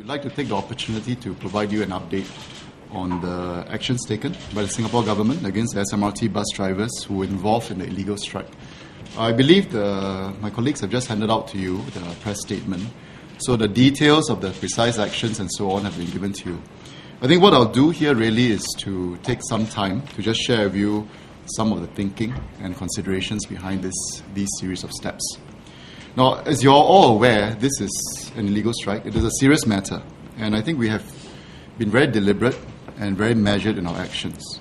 would like to take the opportunity to provide you an update on the actions taken by the Singapore government against the SMRT bus drivers who were involved in the illegal strike. I believe my colleagues have just handed out to you the press statement, so the details of the precise actions and so on have been given to you. I think what I'll do here really is to take some time to just share with you some of the thinking and considerations behind these series of steps. Now, as you're all aware, this is an illegal strike. It is a serious matter, and I think we have been very deliberate and very measured in our actions.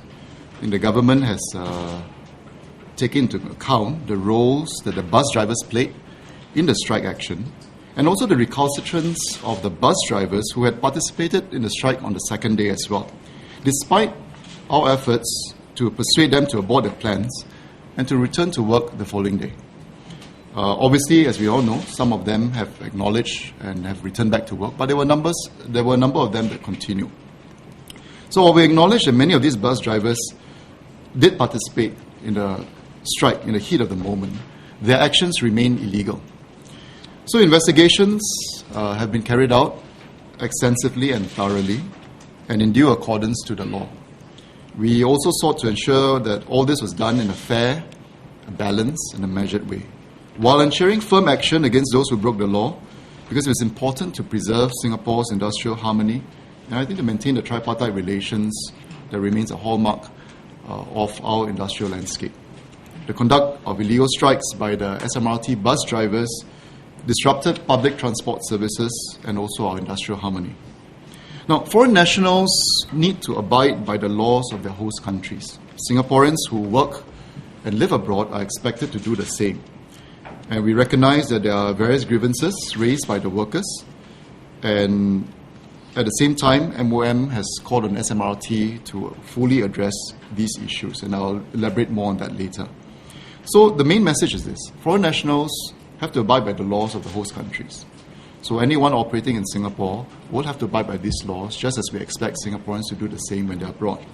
I think the government has taken into account the roles that the bus drivers played in the strike action, and also the recalcitrance of the bus drivers who had participated in the strike on the second day as well, despite our efforts to persuade them to abort their plans and to return to work the following day. Obviously, as we all know, some of them have acknowledged and have returned back to work, but there were a number of them that continue. So while we acknowledge that many of these bus drivers did participate in the strike in the heat of the moment, their actions remain illegal. So investigations have been carried out extensively and thoroughly and in due accordance to the law. We also sought to ensure that all this was done in a fair, a balanced, and a measured way, while ensuring firm action against those who broke the law, because it was important to preserve Singapore's industrial harmony and I think to maintain the tripartite relations that remains a hallmark of our industrial landscape. The conduct of illegal strikes by the SMRT bus drivers disrupted public transport services and also our industrial harmony. Now, foreign nationals need to abide by the laws of their host countries. Singaporeans who work and live abroad are expected to do the same. And we recognize that there are various grievances raised by the workers, and at the same time, MOM has called on SMRT to fully address these issues, and I'll elaborate more on that later. So the main message is this: foreign nationals have to abide by the laws of the host countries. So anyone operating in Singapore will have to abide by these laws, just as we expect Singaporeans to do the same when they're abroad.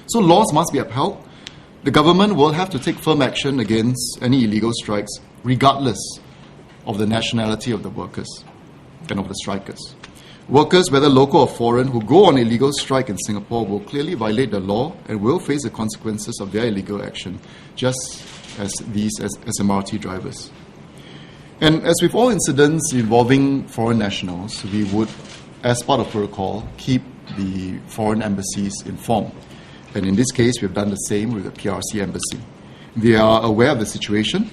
So laws must be upheld. The government will have to take firm action against any illegal strikes, regardless of the nationality of the workers and of the strikers. Workers, whether local or foreign, who go on illegal strike in Singapore will clearly violate the law and will face the consequences of their illegal action, just as these SMRT drivers. And as with all incidents involving foreign nationals, we would, as part of protocol, keep the foreign embassies informed. And in this case, we have done the same with the PRC embassy. They are aware of the situation.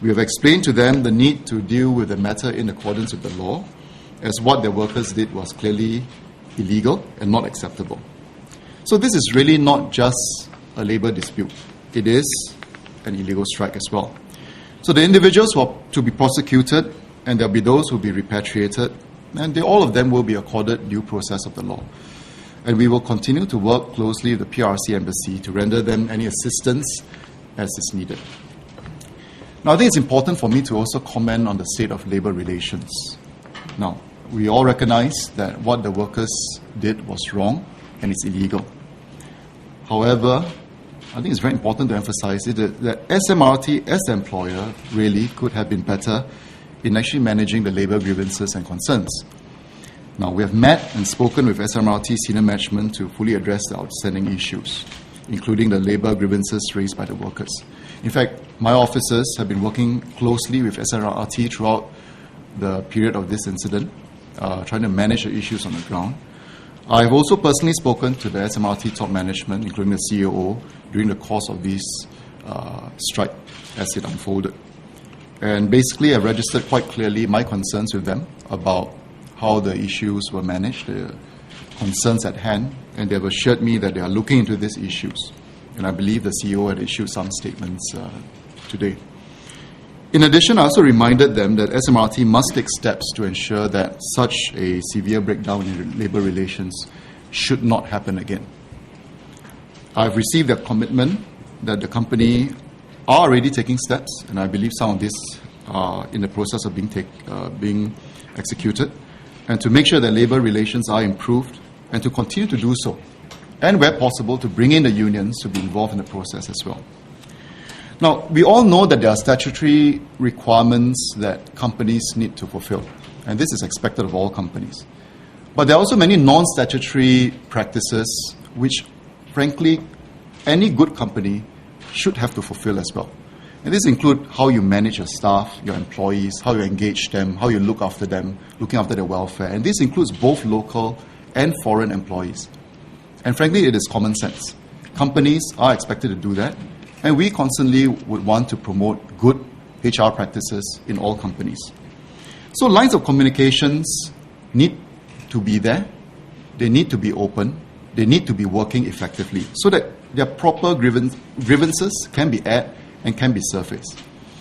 We have explained to them the need to deal with the matter in accordance with the law, as what their workers did was clearly illegal and not acceptable. So this is really not just a labour dispute. It is an illegal strike as well. So the individuals who are to be prosecuted, and there will be those who will be repatriated, and all of them will be accorded due process of the law. And we will continue to work closely with the PRC embassy to render them any assistance as is needed. Now, I think it's important for me to also comment on the state of labour relations. Now, we all recognize that what the workers did was wrong and it's illegal. However, I think it's very important to emphasize that SMRT as the employer really could have been better in actually managing the labour grievances and concerns. Now, we have met and spoken with SMRT senior management to fully address the outstanding issues, including the labour grievances raised by the workers. In fact, my officers have been working closely with SMRT throughout the period of this incident, trying to manage the issues on the ground. I've also personally spoken to the SMRT top management, including the COO, during the course of this strike as it unfolded. And basically, I registered quite clearly my concerns with them about how the issues were managed, the concerns at hand, and they have assured me that they are looking into these issues. And I believe the CEO had issued some statements today. In addition, I also reminded them that SMRT must take steps to ensure that such a severe breakdown in labour relations should not happen again. I've received a commitment that the company are already taking steps, and I believe some of this are in the process of being executed, and to make sure that labour relations are improved and to continue to do so, and where possible to bring in the unions to be involved in the process as well. Now, we all know that there are statutory requirements that companies need to fulfill, and this is expected of all companies. But there are also many non-statutory practices which, frankly, any good company should have to fulfill as well. And these include how you manage your staff, your employees, how you engage them, how you look after them, looking after their welfare. And this includes both local and foreign employees. And frankly, it is common sense. Companies are expected to do that, and we constantly would want to promote good HR practices in all companies. So lines of communications need to be there, they need to be open, they need to be working effectively so that their proper grievances can be aired and can be surfaced.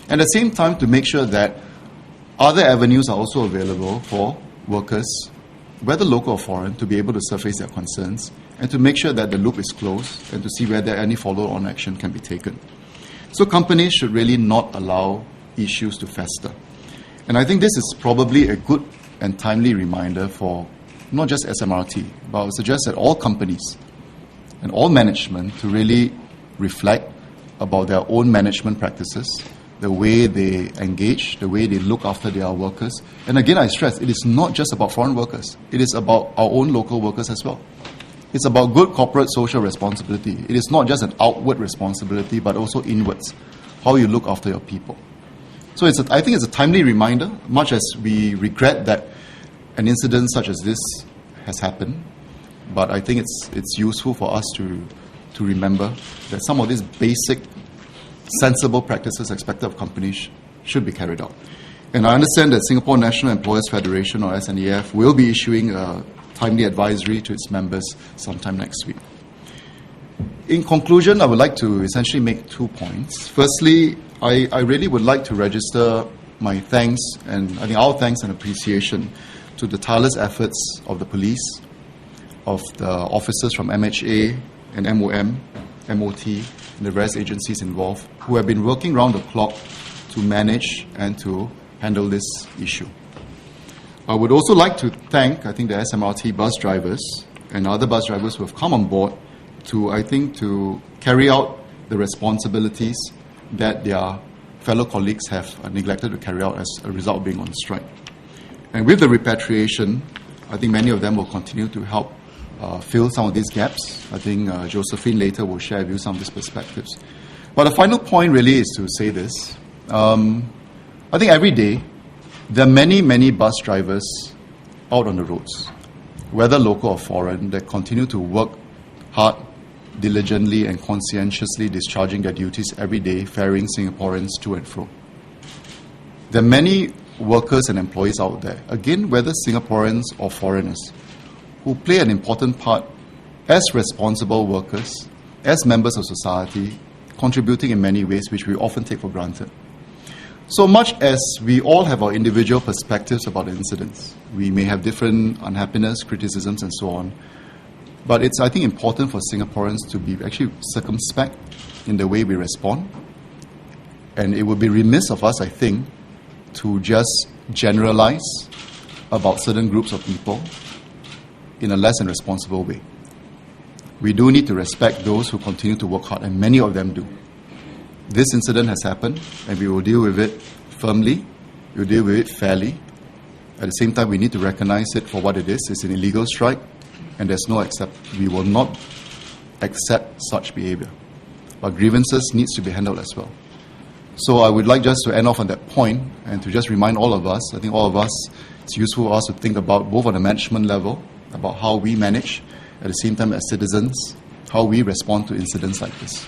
And at the same time, to make sure that other avenues are also available for workers, whether local or foreign, to be able to surface their concerns and to make sure that the loop is closed and to see whether any follow-on action can be taken. So companies should really not allow issues to fester. And I think this is probably a good and timely reminder for not just SMRT, but I would suggest that all companies and all management to really reflect about their own management practices, the way they engage, the way they look after their workers. And again, I stress, it is not just about foreign workers. It is about our own local workers as well. It's about good corporate social responsibility. It is not just an outward responsibility, but also inwards, how you look after your people. So I think it's a timely reminder, much as we regret that an incident such as this has happened. But I think it's useful for us to remember that some of these basic, sensible practices expected of companies should be carried out. And I understand that Singapore National Employers Federation, or SNEF, will be issuing a timely advisory to its members sometime next week. In conclusion, I would like to essentially make 2 points. Firstly, I really would like to register my thanks, and I think our thanks and appreciation to the tireless efforts of the police, of the officers from MHA and MOM, MOT, and the various agencies involved, who have been working round the clock to manage and to handle this issue. I would also like to thank, I think, the SMRT bus drivers and other bus drivers who have come on board to carry out the responsibilities that their fellow colleagues have neglected to carry out as a result of being on strike. And with the repatriation, I think many of them will continue to help fill some of these gaps. I think Josephine later will share with you some of these perspectives. But the final point really is to say this. I think every day there are many, many bus drivers out on the roads, whether local or foreign, that continue to work hard, diligently and conscientiously discharging their duties every day, ferrying Singaporeans to and fro. There are many workers and employees out there, again, whether Singaporeans or foreigners, who play an important part as responsible workers, as members of society, contributing in many ways which we often take for granted. So much as we all have our individual perspectives about the incidents, we may have different unhappiness, criticisms, and so on, but it's, I think, important for Singaporeans to be actually circumspect in the way we respond. And it would be remiss of us, I think, to just generalize about certain groups of people in a less than responsible way. We do need to respect those who continue to work hard, and many of them do. This incident has happened, and we will deal with it firmly, we will deal with it fairly. At the same time, we need to recognize it for what it is. It's an illegal strike, and we will not accept such behavior. But grievances needs to be handled as well. So I would like just to end off on that point and to just remind all of us, I think all of us, it's useful for us to think about both on the management level, about how we manage, at the same time as citizens, how we respond to incidents like this.